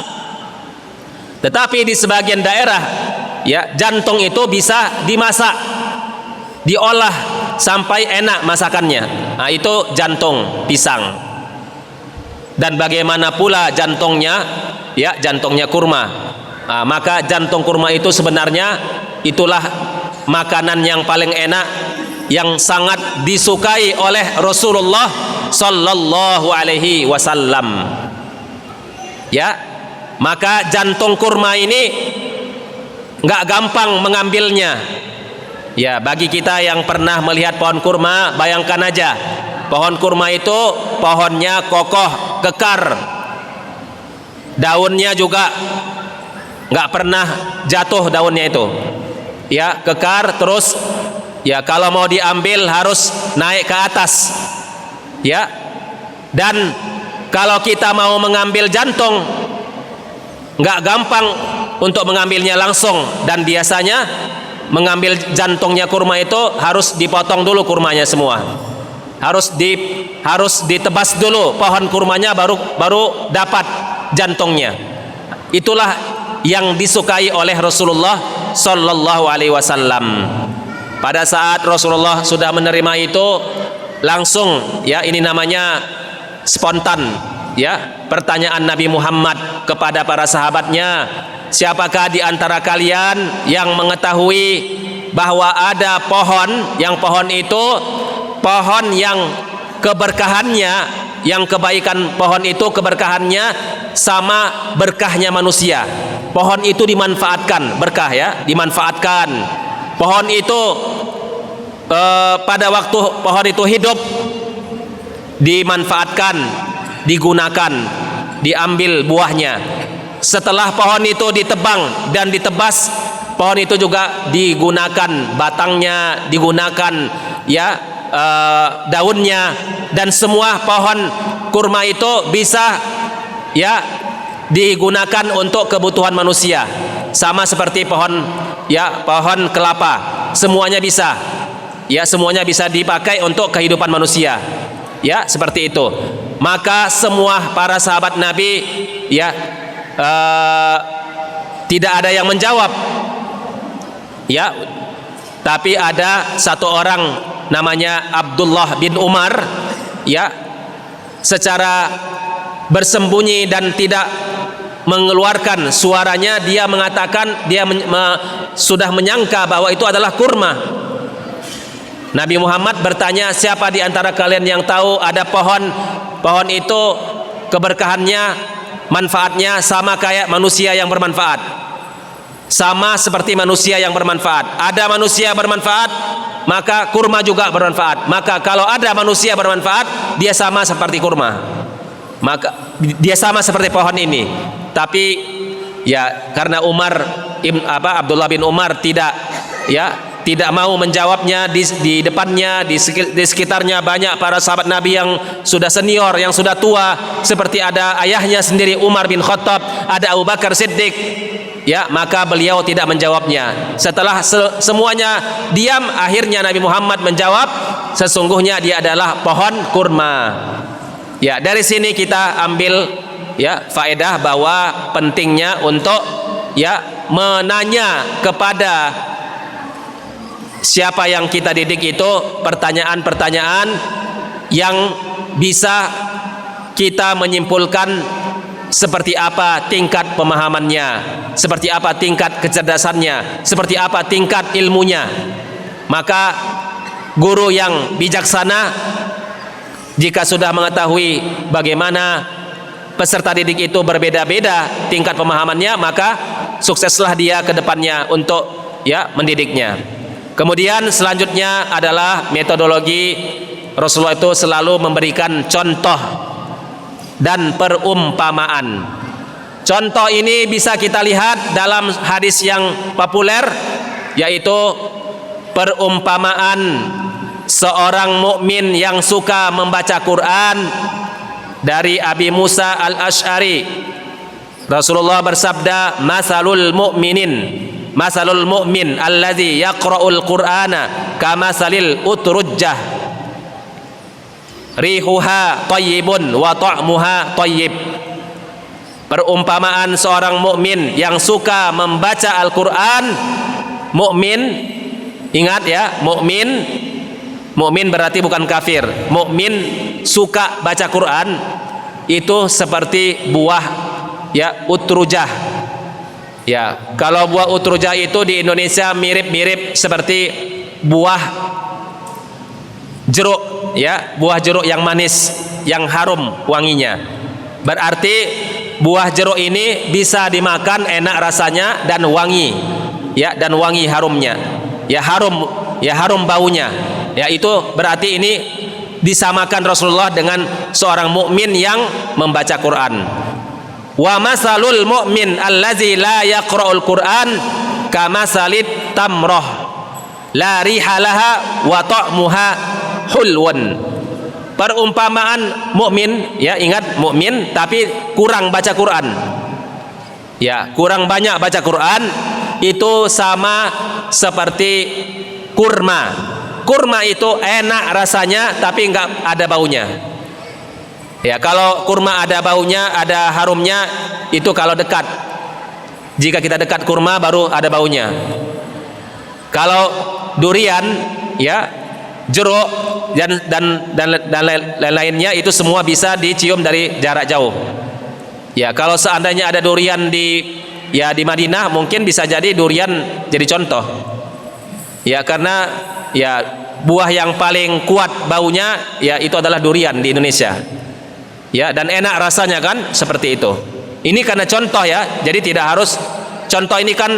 Tetapi di sebagian daerah ya jantung itu bisa dimasak, diolah sampai enak masakannya. Nah, itu jantung pisang. Dan bagaimana pula jantungnya kurma. Nah, maka jantung kurma itu sebenarnya itulah makanan yang paling enak, yang sangat disukai oleh Rasulullah Sallallahu Alaihi Wasallam. Ya, maka jantung kurma ini nggak gampang mengambilnya. Ya, bagi kita yang pernah melihat pohon kurma, bayangkan aja, pohon kurma itu pohonnya kokoh, kekar, daunnya juga nggak pernah jatuh daunnya itu, ya kekar terus. Ya, kalau mau diambil harus naik ke atas, ya. Dan kalau kita mau mengambil jantung, nggak gampang untuk mengambilnya langsung, dan biasanya mengambil jantungnya kurma itu harus dipotong dulu kurmanya semua, harus ditebas dulu pohon kurmanya baru dapat jantungnya. Itulah yang disukai oleh Rasulullah Sallallahu Alaihi Wasallam. Pada saat Rasulullah sudah menerima itu, langsung ya, ini namanya spontan ya, pertanyaan Nabi Muhammad kepada para sahabatnya, siapakah di antara kalian yang mengetahui bahwa ada pohon itu pohon yang keberkahannya, yang kebaikan pohon itu keberkahannya sama berkahnya manusia. Pohon itu dimanfaatkan, berkah ya, dimanfaatkan. Pohon itu pada waktu pohon itu hidup dimanfaatkan, digunakan, diambil buahnya. Setelah pohon itu ditebang dan ditebas, pohon itu juga digunakan batangnya, digunakan ya daunnya, dan semua pohon kurma itu bisa ya digunakan untuk kebutuhan manusia. Sama seperti pohon kelapa, semuanya bisa ya, semuanya bisa dipakai untuk kehidupan manusia ya, seperti itu. Maka semua para sahabat Nabi ya tidak ada yang menjawab ya, tapi ada satu orang namanya Abdullah bin Umar ya, secara bersembunyi dan tidak mengeluarkan suaranya, dia mengatakan dia sudah menyangka bahwa itu adalah kurma. Nabi Muhammad bertanya, siapa di antara kalian yang tahu ada pohon itu keberkahannya, manfaatnya sama kayak manusia yang bermanfaat? sama seperti manusia yang bermanfaat. Ada manusia bermanfaat, maka kurma juga bermanfaat. Maka kalau ada manusia bermanfaat, dia sama seperti kurma. Maka dia sama seperti pohon ini. Tapi ya karena Abdullah bin Umar tidak mau menjawabnya, di depannya, di sekitarnya banyak para sahabat Nabi yang sudah senior, yang sudah tua, seperti ada ayahnya sendiri Umar bin Khattab, ada Abu Bakar Siddiq. Ya, maka beliau tidak menjawabnya. Setelah semuanya diam, akhirnya Nabi Muhammad menjawab, sesungguhnya dia adalah pohon kurma. Ya, dari sini kita ambil faedah bahwa pentingnya untuk menanya kepada siapa yang kita didik itu pertanyaan-pertanyaan yang bisa kita menyimpulkan seperti apa tingkat pemahamannya, seperti apa tingkat kecerdasannya, seperti apa tingkat ilmunya. Maka guru yang bijaksana jika sudah mengetahui bagaimana peserta didik itu berbeda-beda tingkat pemahamannya, maka sukseslah dia ke depannya untuk mendidiknya. Kemudian selanjutnya adalah metodologi. Rasulullah itu selalu memberikan contoh dan perumpamaan. Contoh ini bisa kita lihat dalam hadis yang populer, yaitu perumpamaan seorang mukmin yang suka membaca Quran dari Abi Musa al-Ash'ari. Rasulullah bersabda, masalul mu'min alladzi yaqra'ul qur'ana kamasalil utrujjah rihuha thayyibun wa ta'muha thayyib. Perumpamaan seorang mukmin yang suka membaca Al-Qur'an. Mukmin, ingat ya, mukmin berarti bukan kafir. Mukmin suka baca Quran itu seperti buah utrujah. Ya, kalau buah utrujah itu di Indonesia mirip-mirip seperti buah jeruk, buah jeruk yang manis, yang harum wanginya. Berarti buah jeruk ini bisa dimakan, enak rasanya dan wangi, dan wangi harumnya. Harum baunya. Ya, itu berarti ini disamakan Rasulullah dengan seorang mukmin yang membaca Quran. Wa masalul mu'min allazi la yaqra'ul Qur'an kamasalit tamrah la rihalaha wa ta'muha hulwan. Perumpamaan mukmin, ingat mukmin tapi kurang baca Quran. Kurang banyak baca Quran itu sama seperti kurma. Kurma itu enak rasanya tapi enggak ada baunya. Kalau kurma ada baunya, ada harumnya, itu kalau dekat. Jika kita dekat kurma baru ada baunya. Kalau durian, jeruk dan lain-lainnya itu semua bisa dicium dari jarak jauh. Kalau seandainya ada durian di Madinah, mungkin bisa jadi durian jadi contoh. Karena buah yang paling kuat baunya itu adalah durian di Indonesia. Dan enak rasanya kan, seperti itu. Ini karena contoh jadi tidak harus. Contoh ini kan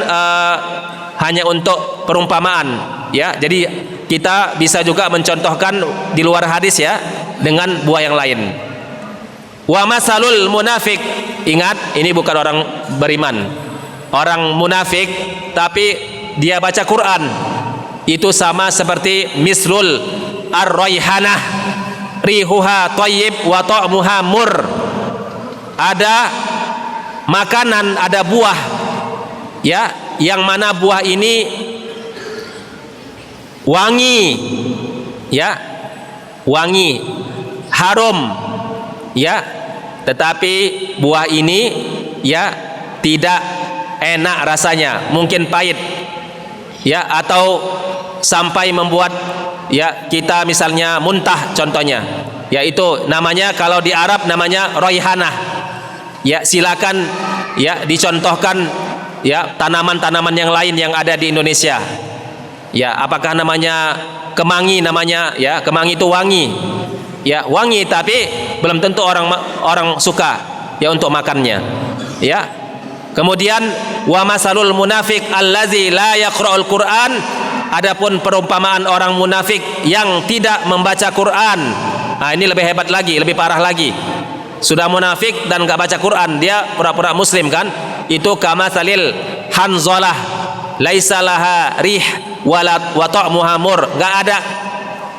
hanya untuk perumpamaan, jadi kita bisa juga mencontohkan di luar hadis dengan buah yang lain. Wa masalul munafik, ingat ini bukan orang beriman, orang munafik tapi dia baca Quran, itu sama seperti mislul ar-raihanah rihuha thayyib wa ta'muha mur. Ada makanan, ada buah yang mana buah ini wangi, wangi, harum, tetapi buah ini tidak enak rasanya, mungkin pahit, atau sampai membuat kita misalnya muntah contohnya. Itu namanya, kalau di Arab namanya raihanah. Silakan dicontohkan tanaman-tanaman yang lain yang ada di Indonesia. Apakah namanya kemangi, namanya kemangi itu wangi. Wangi tapi belum tentu orang suka untuk makannya. Kemudian wa masalul munafiq allazi la yaqra'ul Qur'an, adapun perumpamaan orang munafik yang tidak membaca Quran. Nah, ini lebih hebat lagi, lebih parah lagi. Sudah munafik dan enggak baca Quran, dia pura-pura muslim kan? Itu kamatsalil hanzalah laisa laha rih wa ta'muha mur. Enggak ada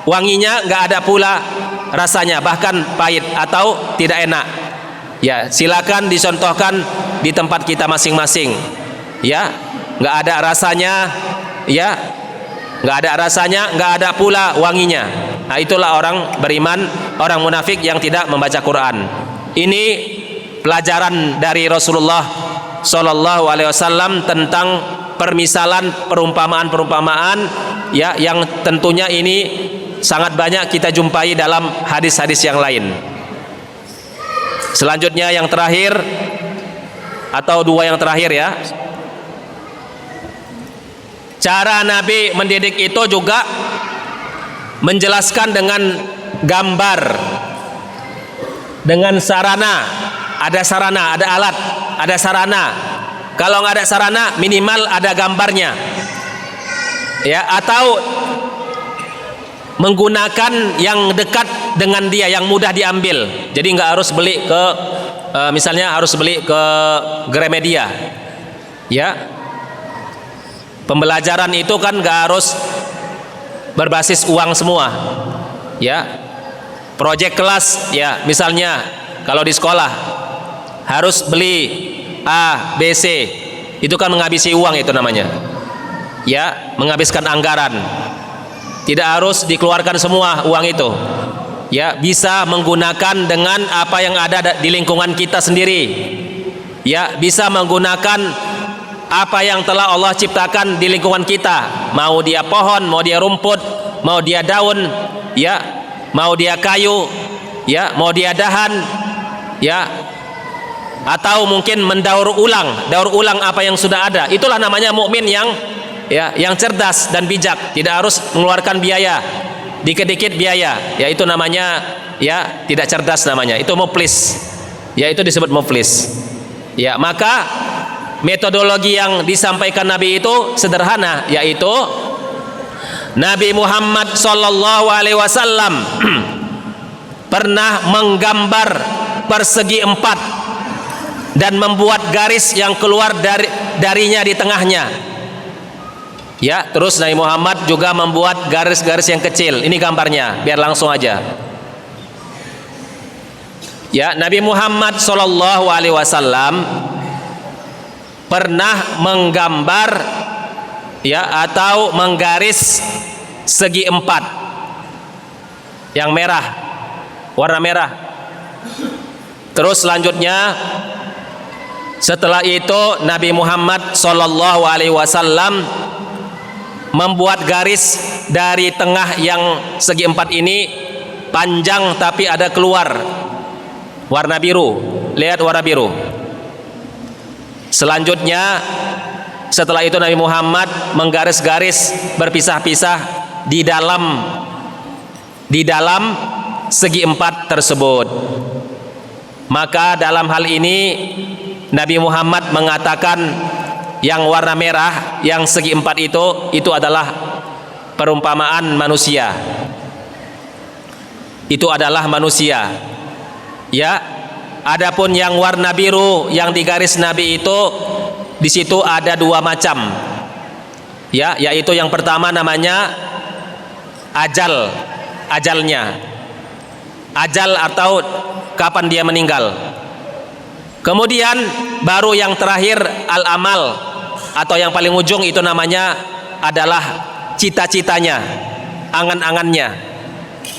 wanginya, enggak ada pula rasanya, bahkan pahit atau tidak enak. Ya, silakan dicontohkan di tempat kita masing-masing. Ya, enggak ada rasanya, ya. Enggak ada rasanya, enggak ada pula wanginya. Nah, itulah orang beriman, orang munafik yang tidak membaca Quran. Ini pelajaran dari Rasulullah sallallahu alaihi wasallam tentang permisalan, perumpamaan-perumpamaan, ya, yang tentunya ini sangat banyak kita jumpai dalam hadis-hadis yang lain. Selanjutnya yang terakhir, atau dua yang terakhir ya, cara Nabi mendidik itu juga menjelaskan dengan gambar, dengan sarana. Ada sarana, ada alat, ada sarana. Kalau nggak ada sarana, minimal ada gambarnya, ya, atau menggunakan yang dekat dengan dia, yang mudah diambil. Jadi nggak harus beli ke misalnya harus beli ke Gramedia, ya. Pembelajaran itu kan nggak harus berbasis uang semua, ya. Proyek kelas, ya, misalnya kalau di sekolah harus beli A, B, C, itu kan menghabisi uang, itu namanya, ya, menghabiskan anggaran. Tidak harus dikeluarkan semua uang itu, ya, bisa menggunakan dengan apa yang ada di lingkungan kita sendiri, ya, bisa menggunakan apa yang telah Allah ciptakan di lingkungan kita, mau dia pohon, mau dia rumput, mau dia daun, ya, mau dia kayu, ya, mau dia dahan, ya, atau mungkin daur ulang apa yang sudah ada. Itulah namanya mukmin yang, ya, yang cerdas dan bijak, tidak harus mengeluarkan biaya, dikit-dikit biaya, ya, itu namanya, ya, tidak cerdas namanya, itu muflis, ya, itu disebut muflis, ya. Maka metodologi yang disampaikan Nabi itu sederhana, yaitu Nabi Muhammad sallallahu alaihi wasallam pernah menggambar persegi empat dan membuat garis yang keluar darinya di tengahnya, ya. Terus Nabi Muhammad juga membuat garis-garis yang kecil. Ini gambarnya, biar langsung aja, ya. Nabi Muhammad sallallahu alaihi wasallam pernah menggambar, ya, atau menggaris segi empat yang merah, warna merah. Terus selanjutnya, setelah itu Nabi Muhammad sallallahu alaihi wasallam membuat garis dari tengah yang segi empat ini panjang tapi ada keluar warna biru. Lihat warna biru. Selanjutnya, setelah itu Nabi Muhammad menggaris-garis berpisah-pisah di dalam segi empat tersebut. Maka dalam hal ini Nabi Muhammad mengatakan yang warna merah, yang segi empat itu adalah perumpamaan manusia. Itu adalah manusia, ya. Adapun yang warna biru yang digaris Nabi itu, di situ ada dua macam, ya, yaitu yang pertama namanya ajalnya, ajal atau kapan dia meninggal. Kemudian baru yang terakhir al-amal, atau yang paling ujung itu namanya adalah cita-citanya, angan-angannya,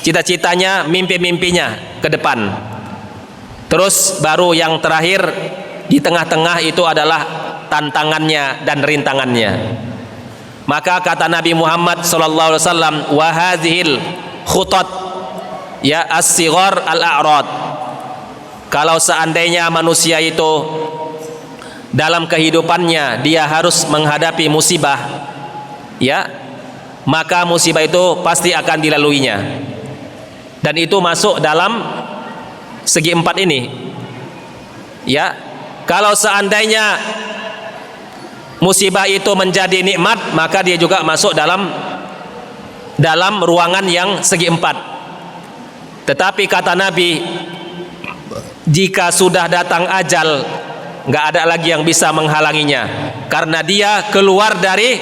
cita-citanya, mimpi-mimpinya ke depan. Terus baru yang terakhir di tengah-tengah itu adalah tantangannya dan rintangannya. Maka kata Nabi Muhammad sallallahu alaihi wasallam, wa hadhil khutat, ya, as-sighar al-a'rad. Kalau seandainya manusia itu dalam kehidupannya dia harus menghadapi musibah, ya, maka musibah itu pasti akan dilaluinya. Dan itu masuk dalam segi empat ini, ya. Kalau seandainya musibah itu menjadi nikmat, maka dia juga masuk dalam ruangan yang segi empat. Tetapi kata Nabi, jika sudah datang ajal, nggak ada lagi yang bisa menghalanginya, karena dia keluar dari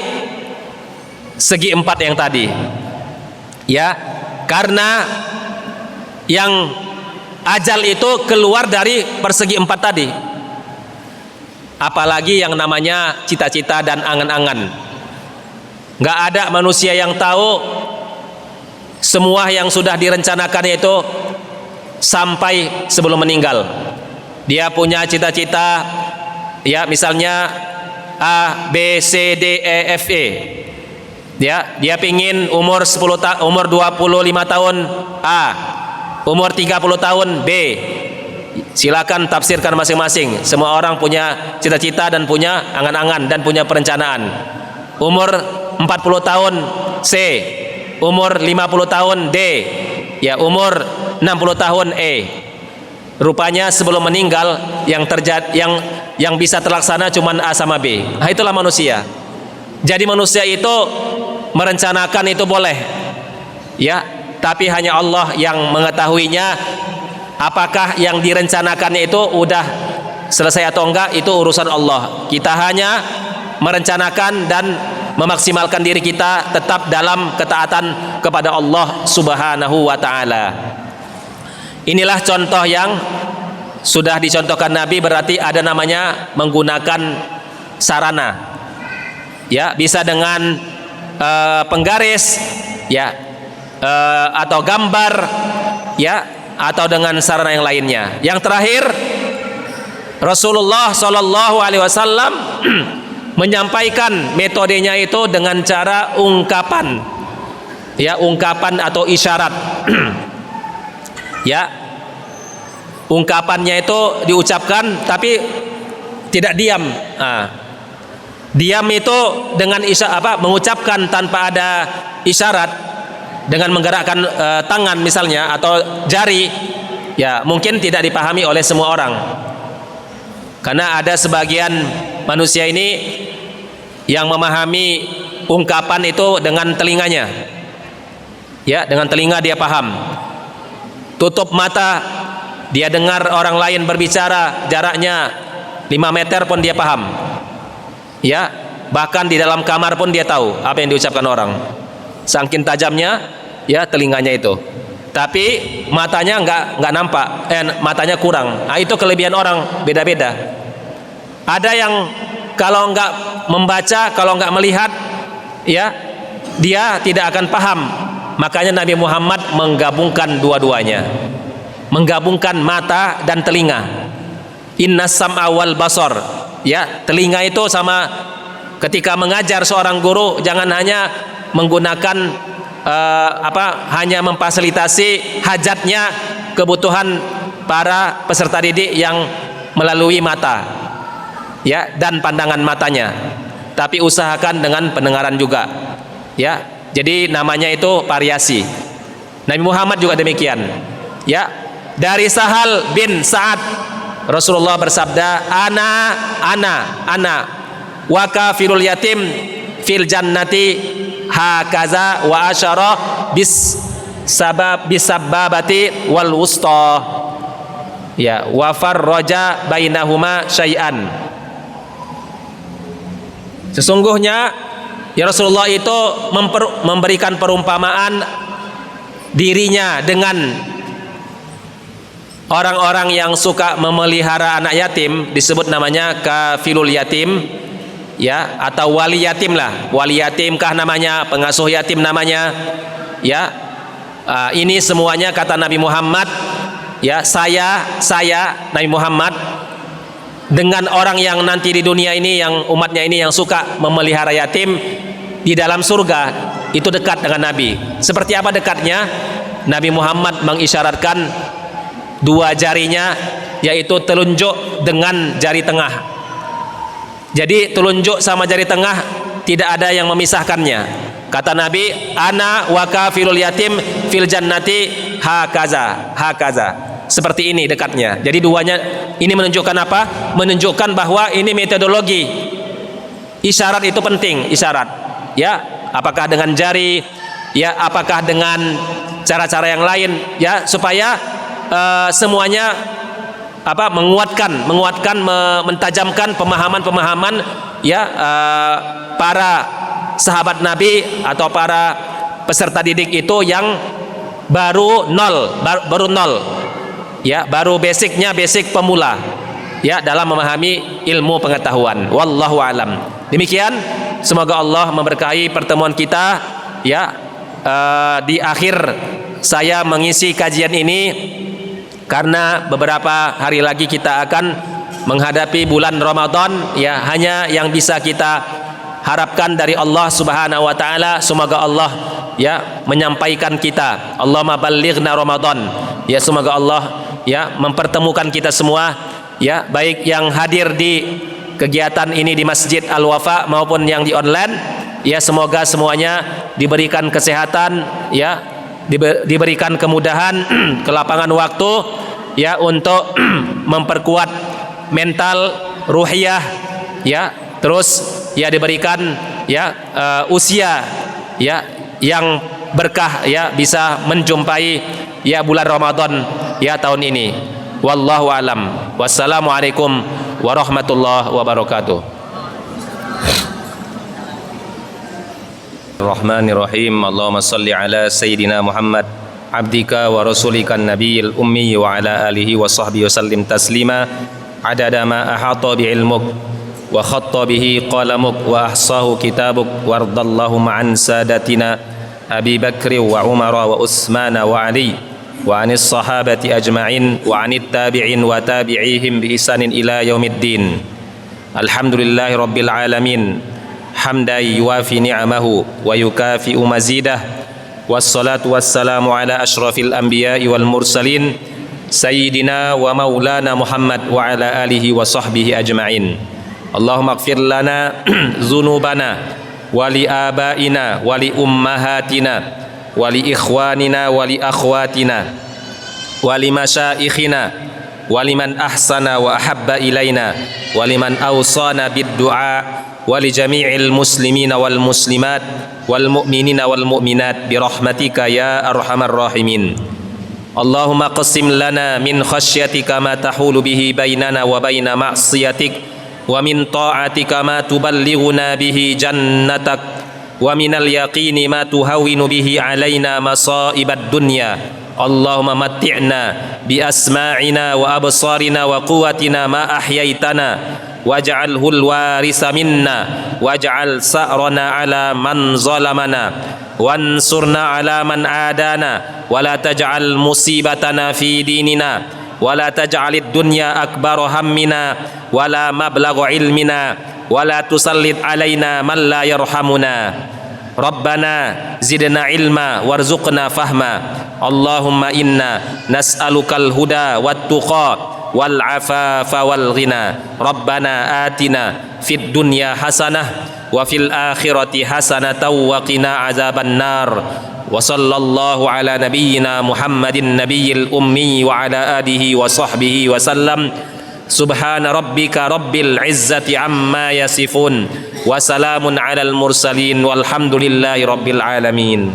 segi empat yang tadi. Ya, karena yang ajal itu keluar dari persegi empat tadi. Apalagi yang namanya cita-cita dan angan-angan. Nggak ada manusia yang tahu semua yang sudah direncanakan itu sampai sebelum meninggal. Dia punya cita-cita, ya misalnya A, B, C, D, E, F, E. Ya, dia pingin umur 25 tahun A, umur 30 tahun B. Silakan tafsirkan masing-masing. Semua orang punya cita-cita dan punya angan-angan dan punya perencanaan. Umur 40 tahun C, umur 50 tahun D, ya umur 60 tahun E. Rupanya sebelum meninggal yang terjadi yang bisa terlaksana cuma A sama B. Nah, itulah manusia. Jadi manusia itu merencanakan itu boleh, ya, tapi hanya Allah yang mengetahuinya. Apakah yang direncanakannya itu udah selesai atau enggak, itu urusan Allah. Kita hanya merencanakan dan memaksimalkan diri kita tetap dalam ketaatan kepada Allah Subhanahu wa ta'ala. Inilah contoh yang sudah dicontohkan Nabi, berarti ada namanya menggunakan sarana. Ya, bisa dengan penggaris, ya, atau gambar, ya, atau dengan sarana yang lainnya. Yang terakhir, Rasulullah Shallallahu Alaihi Wasallam menyampaikan metodenya itu dengan cara ungkapan, ya, ungkapan atau isyarat. Ya, ungkapannya itu diucapkan tapi tidak diam. Diam itu dengan mengucapkan tanpa ada isyarat, dengan menggerakkan tangan misalnya atau jari, ya mungkin tidak dipahami oleh semua orang. Karena ada sebagian manusia ini yang memahami ungkapan itu dengan telinganya. Ya, dengan telinga dia paham. Tutup mata, dia dengar orang lain berbicara jaraknya 5 meter pun dia paham. Ya, bahkan di dalam kamar pun dia tahu apa yang diucapkan orang. Saking tajamnya, ya, telinganya itu. Tapi matanya nggak nampak, matanya kurang. Nah, itu kelebihan orang, beda-beda. Ada yang kalau nggak membaca, kalau nggak melihat, ya, dia tidak akan paham. Makanya Nabi Muhammad menggabungkan dua-duanya, menggabungkan mata dan telinga. Inna sam'a wal basar. Ya, telinga itu sama ketika mengajar seorang guru, jangan hanya menggunakan hanya memfasilitasi hajatnya, kebutuhan para peserta didik yang melalui mata, ya, dan pandangan matanya, tapi usahakan dengan pendengaran juga, ya. Jadi namanya itu variasi. Nabi Muhammad juga demikian, ya. Dari Sahal bin Sa'ad, Rasulullah bersabda, ana wa kafirul yatim fil jannati hakaza wa asyara bisababati wal wusta, ya, wa farraja bainahuma syai'an. Sesungguhnya ya Rasulullah itu memberikan perumpamaan dirinya dengan orang-orang yang suka memelihara anak yatim, disebut namanya kafilul yatim, ya, atau wali yatim lah. Wali yatim kah namanya, pengasuh yatim namanya, ya. Ini semuanya kata Nabi Muhammad, ya, saya Nabi Muhammad dengan orang yang nanti di dunia ini, yang umatnya ini yang suka memelihara yatim, di dalam surga itu dekat dengan Nabi. Seperti apa dekatnya? Nabi Muhammad mengisyaratkan dua jarinya, yaitu telunjuk dengan jari tengah. Jadi telunjuk sama jari tengah tidak ada yang memisahkannya. Kata Nabi, ana wa kafilul yatim fil jannati hakaza. Seperti ini dekatnya. Jadi Ini menunjukkan apa? Menunjukkan bahwa ini metodologi. Isyarat itu penting, isyarat. Ya, apakah dengan jari, ya, apakah dengan cara-cara yang lain, ya, supaya semuanya apa? menguatkan, mentajamkan pemahaman-pemahaman, ya, para sahabat Nabi atau para peserta didik itu yang baru nol, ya, baru basicnya, basic pemula, ya, dalam memahami ilmu pengetahuan. Wallahu alam. Demikian, semoga Allah memberkahi pertemuan kita, ya. Di akhir saya mengisi kajian ini karena beberapa hari lagi kita akan menghadapi bulan Ramadan, ya. Hanya yang bisa kita harapkan dari Allah Subhanahu wa taala, semoga Allah, ya, menyampaikan kita. Allahumma ballighna Ramadan. Ya, semoga Allah, ya, mempertemukan kita semua, ya, baik yang hadir di kegiatan ini di Masjid Al-Wafa maupun yang di online, ya, semoga semuanya diberikan kesehatan, ya, diberikan kemudahan, kelapangan waktu, ya, untuk memperkuat mental, ruhiyah, ya, terus, ya, diberikan, ya, usia, ya, yang berkah, ya, bisa menjumpai, ya, bulan Ramadan, ya, tahun ini. Wallahu alam. Wassalamualaikum warahmatullahi wabarakatuh. Bismillahirrahmanirrahim. Allahumma salli ala Sayyidina Muhammad abdika wa rasulika nabiyil ummi wa ala alihi wa sahbihi wa sallim taslima adada ma ahata bi ilmuk wa khatta bihi qalamuk wa ahsahu kitabuk wardallahu ma'an sadatina Abi Bakri wa Umar wa Utsman wa Ali wa anis sahabati ajma'in wa anit tabi'in wa tabi'ihim bi ihsanin ila yaumiddin. Alhamdulillahi rabbil alamin hamdan yuwafi ni'amahu wa yukafi'u mazidah. Wassalatu wassalamu ala asyrafil anbiya'i wal mursalin sayyidina wa maulana Muhammad wa ala alihi wa sahbihi ajma'in. Allahumma ighfir lana dzunubana wa li abaina wa li ummahatina wa li ikhwanina wa li akhwatina wa li masyaikhina wa liman ahsana wa ahabba ilaina wa liman awsana bid du'a wa li jami'il muslimina wal muslimat wal mu'minina wal mu'minat bi rahmatika ya arhamar rahimin. Allahumma qassim lana min khasyatika ma tahulu bihi bainana wa baina ma'siyatik wa min ta'atika ma tuballighuna bihi jannatak wa minal yaqini ma tuhawwinu bihi alaina masaibad dunya. Allahumma matti'na bi asma'ina wa absarina wa quwwatina ma ahyaitana waj'alhu al-warisa minna waj'al sa'rana ala man zalamana wansurna ala man adana wa la taj'al musibatana fi dinina wa la taj'alid dunya akbar hammina wa la mablagha ilmina wa la tusallit alaina man la yarhamuna. Rabbana zidna ilma warzuqna fahma. Allahumma inna nas'alukal huda wat tuqa wal afafa wal ghina. Rabbana atina fid dunya hasanah wa fil akhirati hasanatan wa qina azaban nar. Wa sallallahu ala nabiyyina Muhammadin nabiyil ummi wa ala alihi wa sahbihi wa sallam. Subhana rabbika rabbil izzati amma yasifun wa salamun alal mursalin walhamdulillahi rabbil alamin.